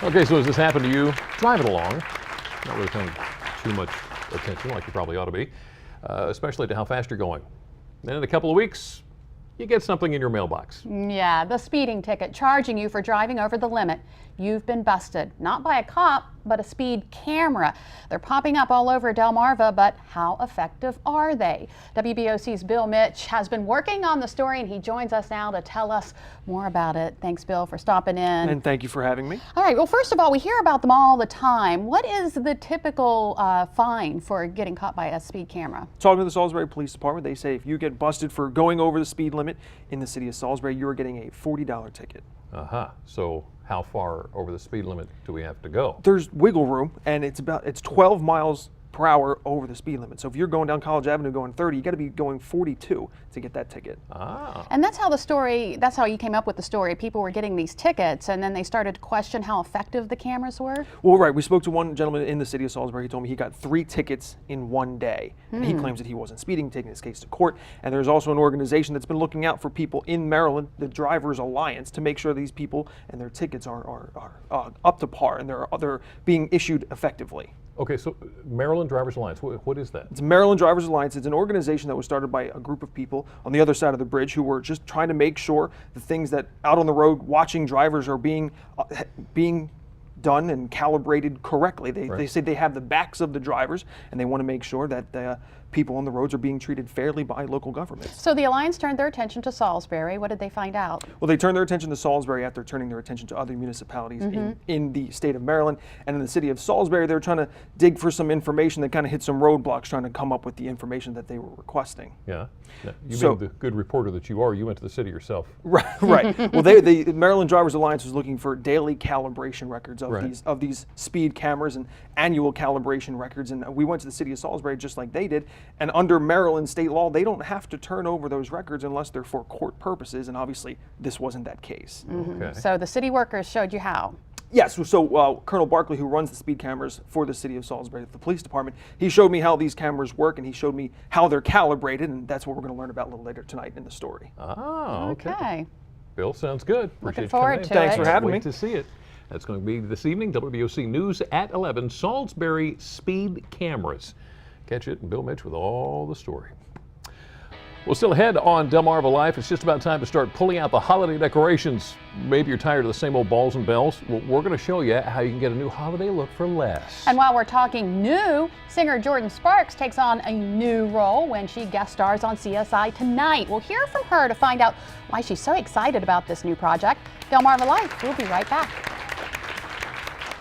Okay, so has this happened to you? Driving along, not really paying too much attention like you probably ought to be, especially to how fast you're going. Then in a couple of weeks, you get something in your mailbox. Yeah, the speeding ticket charging you for driving over the limit. You've been busted, not by a cop, but a speed camera. They're popping up all over Delmarva, but how effective are they? WBOC's Bill Mich has been working on the story, and he joins us now to tell us more about it. Thanks, Bill, for stopping in. And thank you for having me. All right, well, first of all, we hear about them all the time. What is the typical fine for getting caught by a speed camera? Talking to the Salisbury Police Department, they say if you get busted for going over the speed limit in the city of Salisbury, you are getting a $40 ticket. So how far over the speed limit do we have to go? There's wiggle room, and it's 12 miles per hour over the speed limit. So if you're going down College Avenue going 30, you got to be going 42 to get that ticket. And that's how you came up with the story. People were getting these tickets, and then they started to question how effective the cameras were. Well, right. We spoke to one gentleman in the city of Salisbury. He told me he got 3 tickets in one day. And he claims that he wasn't speeding, taking his case to court. And there's also an organization that's been looking out for people in Maryland, the Drivers Alliance, to make sure these people and their tickets are up to par and they're being issued effectively. Okay, so Maryland Drivers Alliance, what is that? It's Maryland Drivers Alliance. It's an organization that was started by a group of people on the other side of the bridge who were just trying to make sure the things that out on the road watching drivers are being done and calibrated correctly. They say they have the backs of the drivers, and they want to make sure that the people on the roads are being treated fairly by local governments. So the Alliance turned their attention to Salisbury. What did they find out? Well, they turned their attention to Salisbury after turning their attention to other municipalities in the state of Maryland. And in the city of Salisbury, they're trying to dig for some information that kind of hit some roadblocks, trying to come up with the information that they were requesting. Yeah. You being the good reporter that you are, you went to the city yourself. Right. Well, the Maryland Drivers Alliance was looking for daily calibration records of these speed cameras and annual calibration records. And we went to the city of Salisbury just like they did. And under Maryland state law, they don't have to turn over those records unless they're for court purposes. And obviously, this wasn't that case. Okay. So the city workers showed you how? Yes, so Colonel Barkley, who runs the speed cameras for the city of Salisbury, the police department, he showed me how these cameras work, and he showed me how they're calibrated, and that's what we're going to learn about a little later tonight in the story. Oh, Okay. Bill, sounds good. Looking forward to it. Thanks for having me. Wait to see it. That's going to be this evening, WBOC News at 11, Salisbury speed cameras. Catch it, and Bill Mich with all the story. Well, still ahead on Delmarva Life, it's just about time to start pulling out the holiday decorations. Maybe you're tired of the same old balls and bells. Well, we're going to show you how you can get a new holiday look for less. And while we're talking new, singer Jordan Sparks takes on a new role when she guest stars on CSI Tonight. We'll hear from her to find out why she's so excited about this new project. Delmarva Life, we'll be right back.